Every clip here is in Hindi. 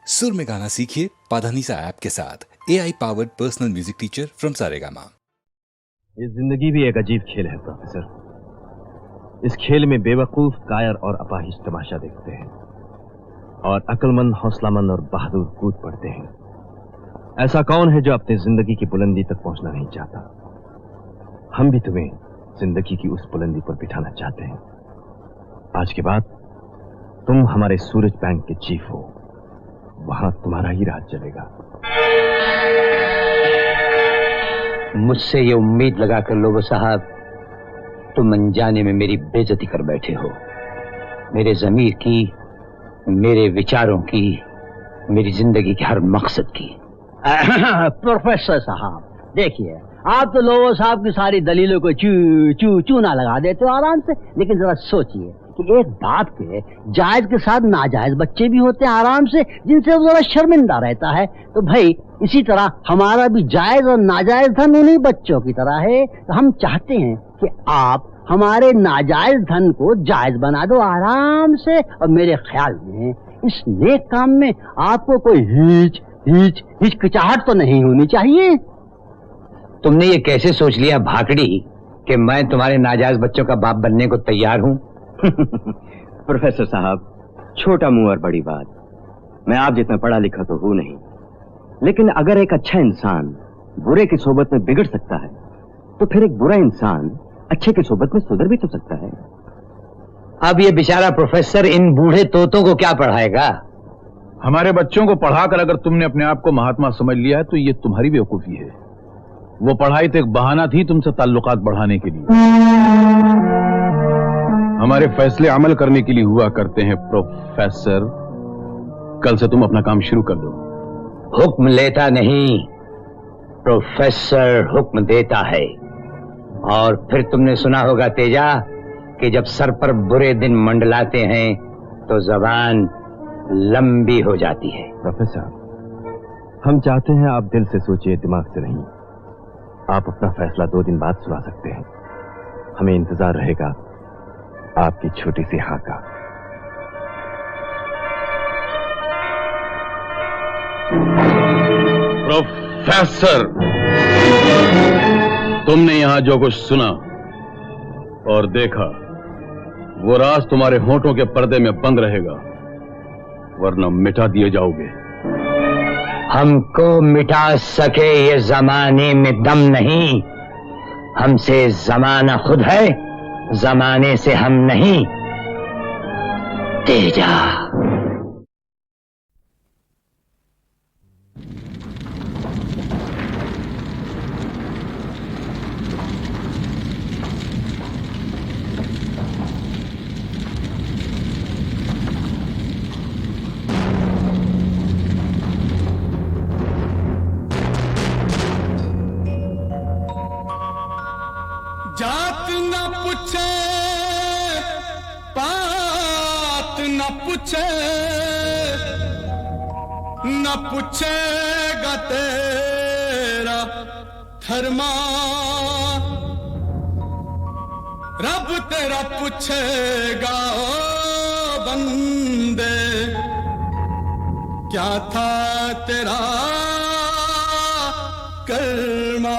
सुर में गाना सीखिए पाधानीसा ऐप के साथ AI powered personal music teacher from Saregama. ये जिंदगी भी एक अजीब खेल है प्रोफेसर। इस खेल में बेवकूफ, कायर और अपाहिज तमाशा देखते हैं और अक्लमंद, हौसलामंद और बहादुर कूद पड़ते हैं। ऐसा कौन है जो अपनी जिंदगी की बुलंदी तक पहुंचना नहीं चाहता? हम भी तुम्हें जिंदगी की उस बुलंदी पर बिठाना चाहते हैं। आज के बाद तुम हमारे सूरज बैंक के चीफ हो, वहां तुम्हारा ही राज चलेगा। मुझसे ये उम्मीद लगाकर लोगो साहब, तुम अनजाने में मेरी बेइज्जती कर बैठे हो। मेरे ज़मीर की, मेरे विचारों की, मेरी जिंदगी के हर मकसद की। प्रोफेसर साहब देखिए, आप तो लोगों साहब की सारी दलीलों को चूना लगा देते हो आराम से, लेकिन जरा सोचिए कि एक बाप के जायज के साथ नाजायज बच्चे भी होते हैं आराम से, जिनसे वो जरा शर्मिंदा रहता है। तो भाई इसी तरह हमारा भी जायज और नाजायज धन उन्हीं बच्चों की तरह है। तो हम चाहते हैं कि आप हमारे नाजायज धन को जायज बना दो आराम से। और मेरे ख्याल में इस नेक काम में आपको कोई हिचकिचाहट तो नहीं होनी चाहिए। तुमने ये कैसे सोच लिया भाकड़ी कि मैं तुम्हारे नाजायज बच्चों का बाप बनने को तैयार हूं? प्रोफेसर साहब, छोटा मुंह और बड़ी बात। मैं आप जितना पढ़ा लिखा तो हूं नहीं, लेकिन अगर एक अच्छा इंसान बुरे की सोबत में बिगड़ सकता है, तो फिर एक बुरा इंसान अच्छे की सोबत में सुधर भी तो सकता है। अब ये बेचारा प्रोफेसर इन बूढ़े तोतों को क्या पढ़ाएगा? हमारे बच्चों को पढ़ाकर अगर तुमने अपने आप को महात्मा समझ लिया है तो ये तुम्हारी बेवकूफी है। वो पढ़ाई तो एक बहाना थी तुमसे ताल्लुकात बढ़ाने के लिए। हमारे फैसले अमल करने के लिए हुआ करते हैं प्रोफेसर। कल से तुम अपना काम शुरू कर दो। हुक्म लेता नहीं, प्रोफेसर हुक्म देता है। और फिर तुमने सुना होगा तेजा कि जब सर पर बुरे दिन मंडलाते हैं तो जबान लंबी हो जाती है। प्रोफेसर, हम चाहते हैं आप दिल से सोचिए, दिमाग से नहीं। आप अपना फैसला 2 दिन बाद सुना सकते हैं। हमें इंतजार रहेगा आपकी छोटी सी हाँ का। प्रोफेसर, तुमने यहां जो कुछ सुना और देखा, वो राज तुम्हारे होठों के पर्दे में बंद रहेगा, वरना मिटा दिए जाओगे। हमको मिटा सके ये जमाने में दम नहीं। हमसे जमाना खुद है, जमाने से हम नहीं। तेजा। जात न पूछे, पात न पूछे, न पूछेगा तेरा धर्मा। रब तेरा पूछेगा ओ बंदे, क्या था तेरा कर्मा।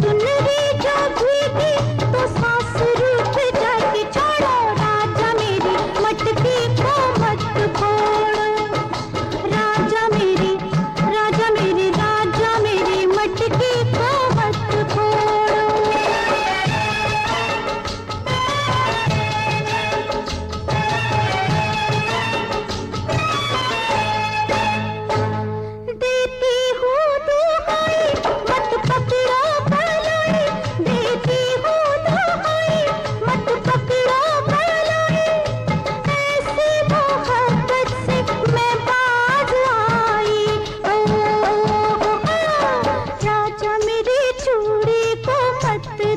सुन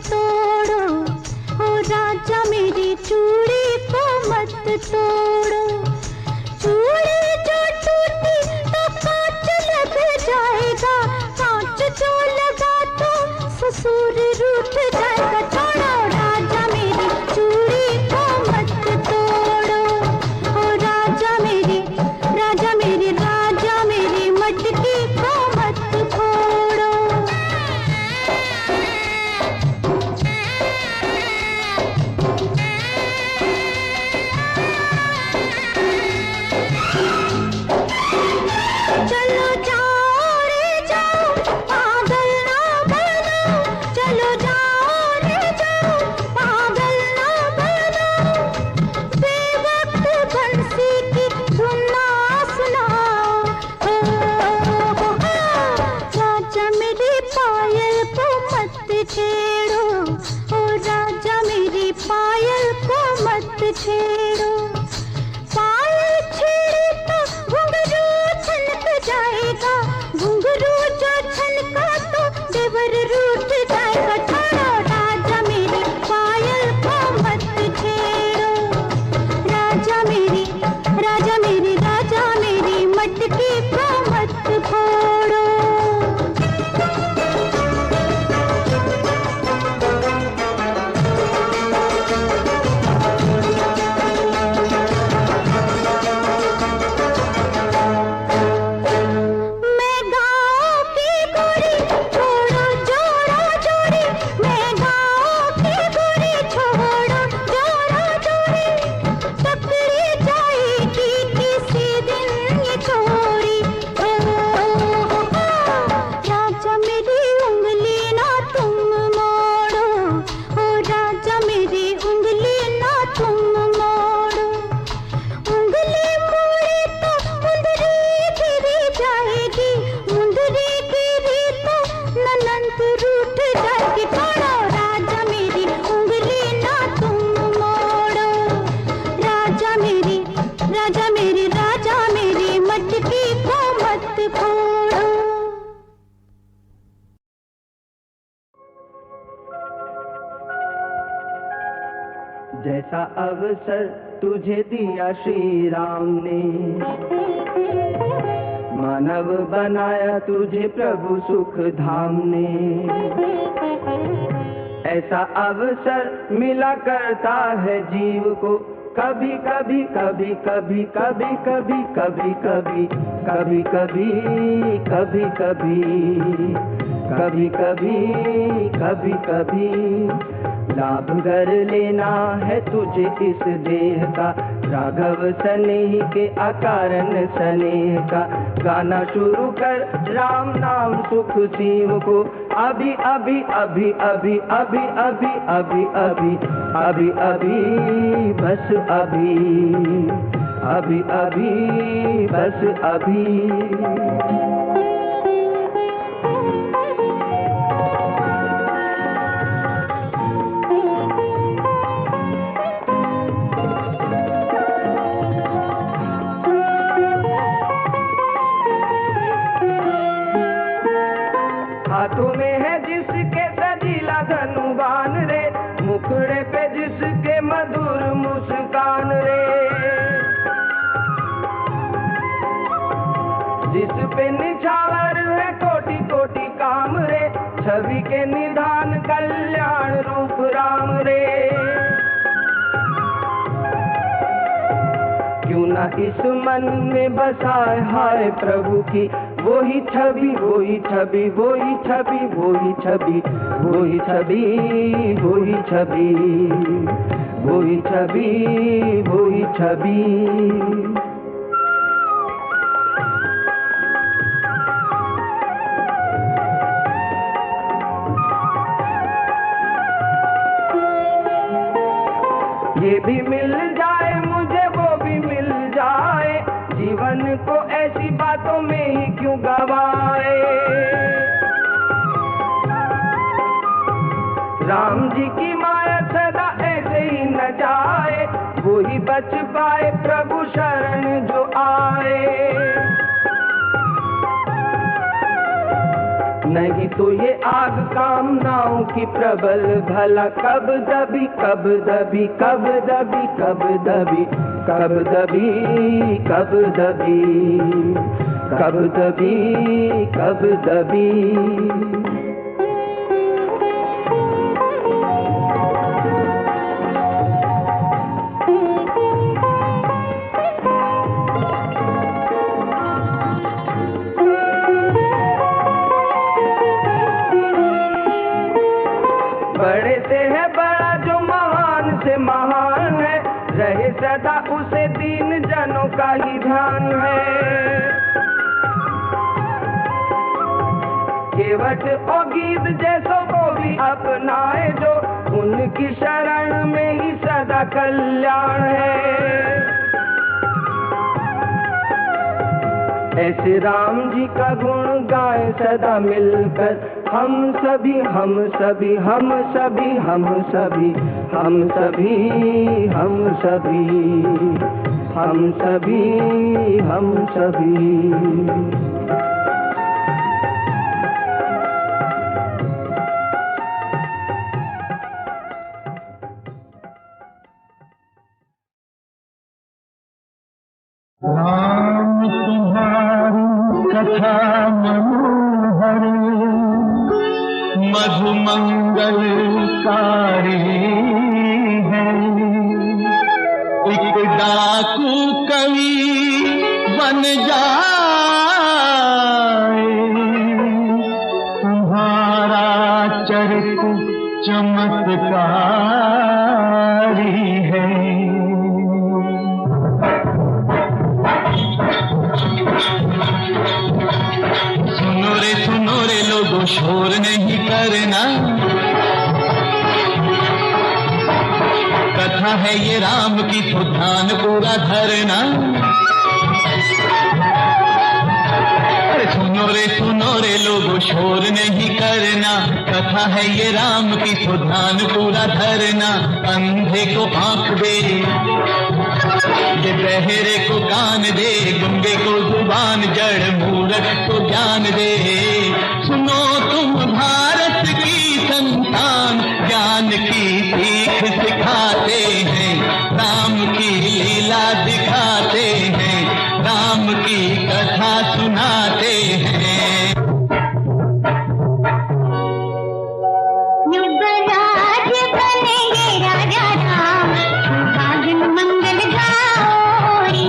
तोड़ो, ओ राजा मेरी चूड़ी को मत तोड़ो। चूड़ी जो टूटी तो कांच लग जाएगा, कांच जो लगा तो ससुर रूठ जाएगा। छोड़ो राजा मेरी चूड़ी को मत तोड़ो, ओ राजा मेरी मटकी को मत फोड़ो। चलो जाओ रे जाओ, पागल ना बनो। चलो जाओ रे जाओ, पागल ना बनो। बेवक्त बंसी की धुन ना सुनाओ। राजा मेरी पायल को मत छेड़ो, ओ राजा मेरी पायल को मत छेड़ो। पायल छेड़ी तो घुंघरू छनक जाएगा, घुंघरू जो छनका तो देवर रूठ जाएगा। छोड़ो राजा मेरी पायल को मत छेड़ो, राजा मेरी मटकी को मत फोड़ो। मैं गाँव की गोरी छोड़ो जोड़ा जोड़ी, मैं गाँव की गोरी छोड़ो जोड़ा जोड़ी। पकड़ी जाएगी किसी दिन ये चोरी। राजा मेरी उंगली ना तुम मोड़ो, ओ राजा मेरी उंगली ना तुम मोड़ो। उंगली मोड़ी तो मुंदरी गिरी जाएगी, मुंदरी गिरी तो ननंद रूठ जाएगी। छोड़ो राजा मेरी उंगली ना तुम मोड़ो, राजा मेरी मटकी को मत फोड़ो। जैसा अवसर तुझे दिया श्री राम ने, मानव बनाया तुझे प्रभु सुख धाम ने। ऐसा अवसर मिला करता है जीव को, कभी कभी कभी कभी कभी कभी कभी कभी कभी कभी कभी कभी कभी कभी कभी लाभ कर लेना है तुझे इस देह का, राघव स्नेह के अकारण स्नेह का। गाना शुरू कर राम नाम सुख जीव को, अभी अभी अभी अभी अभी अभी अभी अभी अभी अभी बस अभी अभी अभी बस अभी। हाथों में है जिसके सजीला धनुबान रे, मुखड़े पे जिसके मधुर मुस्कान रे। जिस पे निछावर है कोटि कोटि काम रे, छवि के निधान कल्याण रूप राम रे। क्यों ना इस मन में बसाए हाय प्रभु की, वही छवि वही छवि वही छवि वही छवि वही छवि वही छवि वही छवि वही छवि। ये भी मिल जाए मुझे वो भी मिल जाए, जीवन को ऐसी बातों में ही क्यों गवाए। राम जी की माया सदा ऐसे ही न जाए, वो ही बच पाए प्रभु शरण जो आए। नहीं नहीं तो ये आग कामनाओं की प्रबल, भला कब दबी कब दबी कब दबी कब दबी कब दबी कब दबी कब दबी कब दबी। बड़े से है बड़ा जो महान से महान है, रहे सदा उसे दीन जनों का ही ध्यान है। केवट और गीत जैसो को भी अपनाए जो, उनकी शरण में ही सदा कल्याण है। ऐसे राम जी का गुण गाए सदा मिलकर, हम सभी हम सभी हम सभी हम सभी हम सभी हम सभी हम सभी हम सभी। राम तुम्हारी कथा मनोहर, मधुमंगलकारी है। एक डाकू कवि बन जाए, तुम्हारा चरित्र चमत्कारी है। सुनो रे लोगों, शोर नहीं करना, कथा है ये राम की तो ध्यान पूरा धरना। अरे सुनो रे लोगों, शोर नहीं करना, कथा है ये राम की तो ध्यान पूरा धरना। अंधे को आंख दे, ये बहरे को कान दे, गुंगे को जुबान, जड़ मूर्ख को ज्ञान दे। सुनो तुम भारत की संतान, ज्ञान की सीख सिखाते हैं, राम की लीला दिखाते हैं, राम की कथा सुनाते हैं। युवराज बनेंगे राजा राम, सुहागन मंगल गाओरी।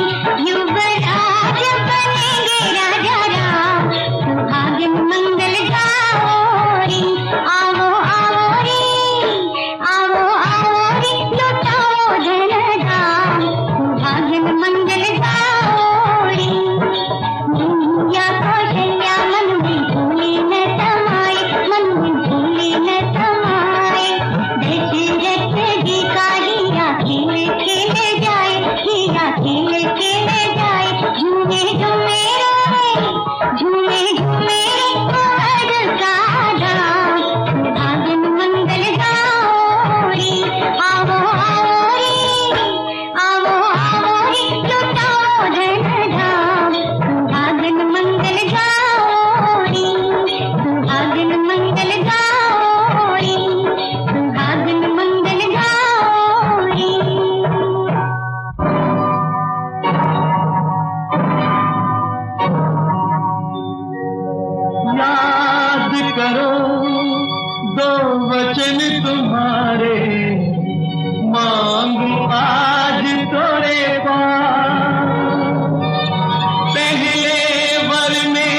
युवराज बनेंगे राजा राम, सुहागन मंगल गाओरी। आओ आओ रे, आओ आओ रे, लुटाओ धन धाम, सुहागन मंगल गाओरी। दुनिया कौशल्या मन में भूले न समाए, मन में भूले न समाए। दशरथ जी का हीरा खेल खेले जाए, हीरा खेल खेले जाए। झूमे झूमे झूमे झूमे आज का राम, सुहागन मंगल गाओरी। आओ आओ रे, आओ आओ रे, लुटाओ धन धाम, सुहागन मंगल गाओरी। सुहागन मंगल गाओरी, सुहागन मंगल गाओरी। याद करो दो वचन तुम्हारे, मांगू आज तोरे पास। पहले वर में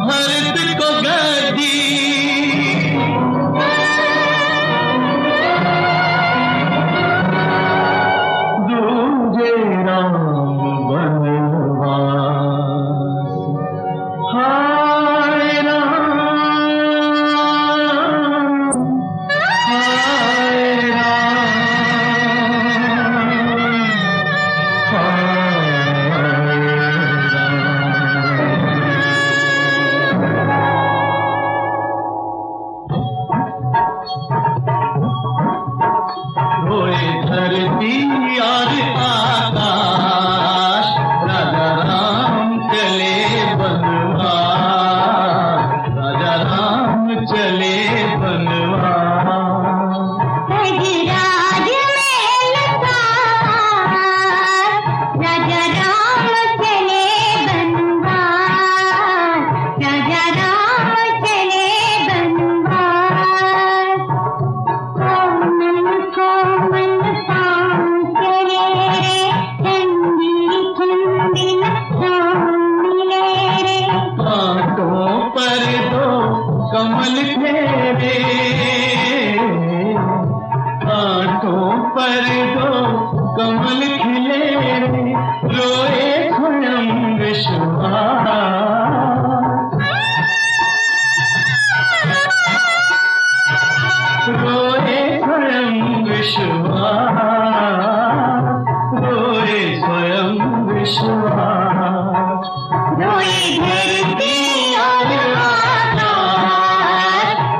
भरत को गद्दी, दूजे राम बनवास। हाय राम, हाय राम, आंखों पर दो कमल खिले, रोए स्वयं विश्वास, रोए स्वयं विश्वास, रोए स्वयं विश्वास। रोए धरती और आकाश,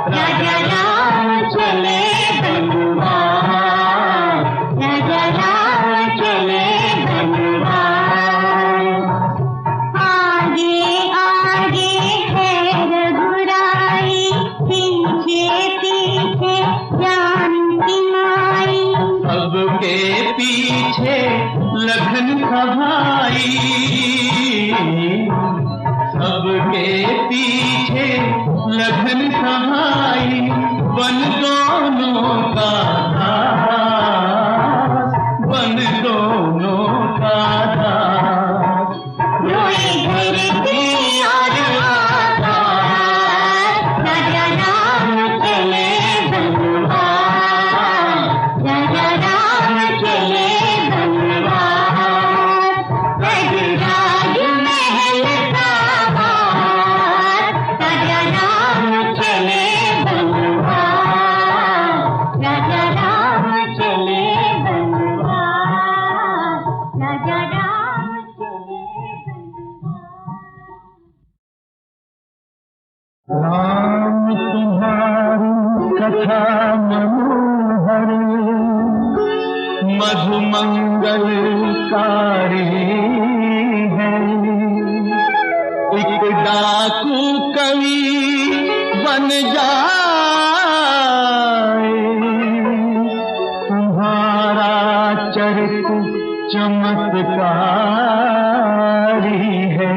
राजा राम चले बनवास, राजा राम चले बनवास। आगे आगे है रघुराई, पीछे पीछे जानकी माई। सबके पीछे लगन का भाई, सबके पीछे लगन का भाई, बन दोनों का दास, बन दोनों का दास। रोए धरती और आकाश, राजा राम चले बनवास, राजा राम चले बनवास। रघुराज महल का हार, राजा राम चले बनवास, राजा राम चले बनवास, राजा राम चले बनवास। राम तुम्हारी कथा मनोहर, मधुमंगलकारी है। एक डाकू कवि बन जाए, तुम्हारा चरित्र चमत्कारी है।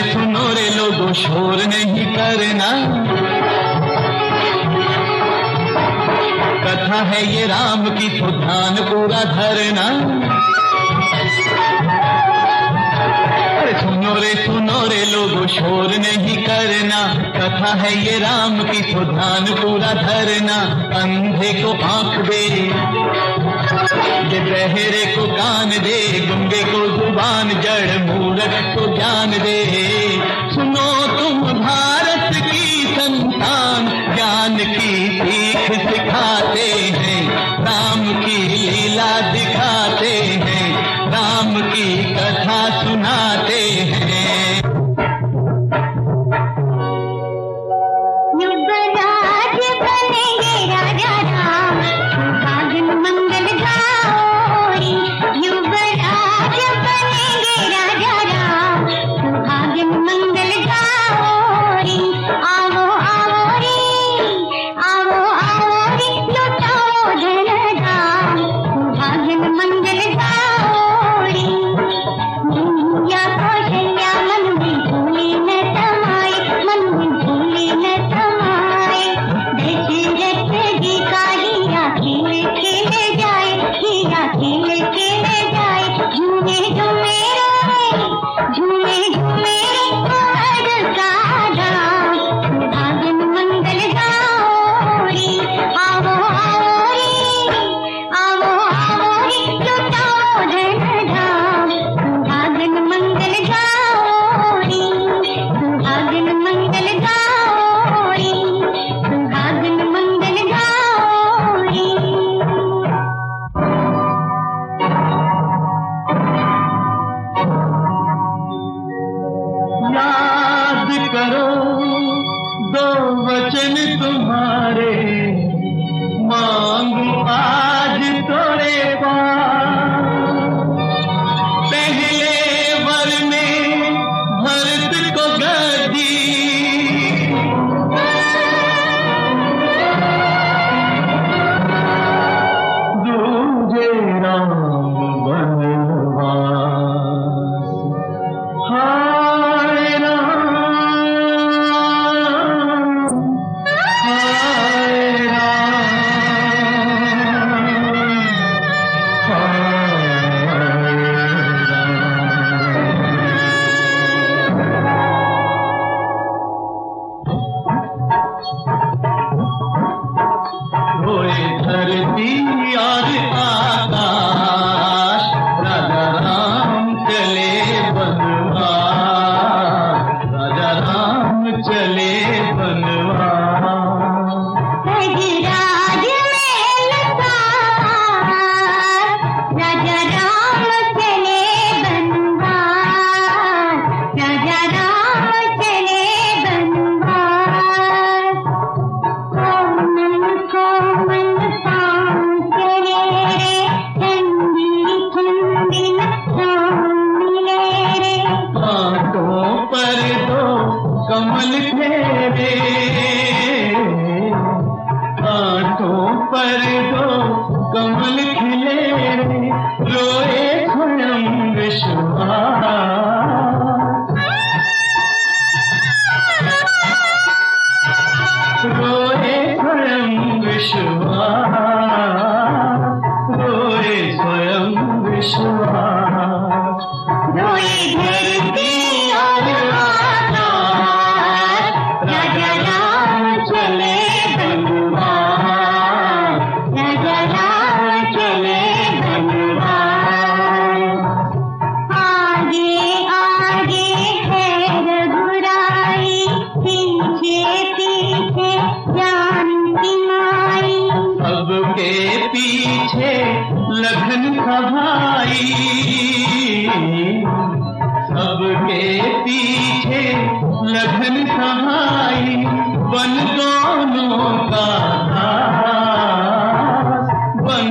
सुनो रे लोगों, शोर नहीं करना, कथा है ये राम की, तो ध्यान पूरा धरना। अरे सुनो रे लोगों, शोर नहीं करना, कथा है ये राम की, तो ध्यान पूरा धरना। अंधे को आंख दे, ये बहरे को कान दे, गूंगे को जुबान, जड़ मूर्ख को ज्ञान दे। सुनो तुम भारत की संतान, ज्ञान की सीख सिखाते हैं, राम की लीला दिखाते हैं, राम की कथा सुनाते हैं। युवराज बनेंगे राजा राम, सुहागन मंगल गाओरी। युवराज बनेंगे राजा राम, सुहागन मंगल गाओरी। आओ आओ रे, आओ आओ रे, लुटाओ धन धाम, सुहागन मंगल गाओरी। मैया कौशल्या मन में भूले न समाए, मन में भूले न समाए। दशरथ जी का हीरा खेल खेले जाए, हीरा खेल खेले जाए। झूमे झूमे रोए, झूमे झूमे कुंवर का धाम, सुहागन मंगल गाओरी। आओ आओ रे, आओ आओ रे, लुटाओ धन धाम, सुहागन मंगल गाओरी, सुहागन मंगल गाओरी, सुहागन मंगल गाओरी। याद करो दो वचन तुम्हारे, मांगू आज तोरे पास। पहले वर में भरत को गद्दी, दूजे राम बनवास। हाय राम, हाय कमल तेरे, आंखों पर दो कमल खिले रे, रोए स्वयं विश्वास, रोए स्वयं विश्वास, रोए स्वयं विश्वास, रोए धरती और आकाश, राजा राम चले बनवास, राजा राम चले बनवास। आगे आगे है रघुराई, पीछे पीछे जान माई, अब के पीछे लखन का भाई, सबके पीछे लखन का भाई, बन दोनों का दास, बन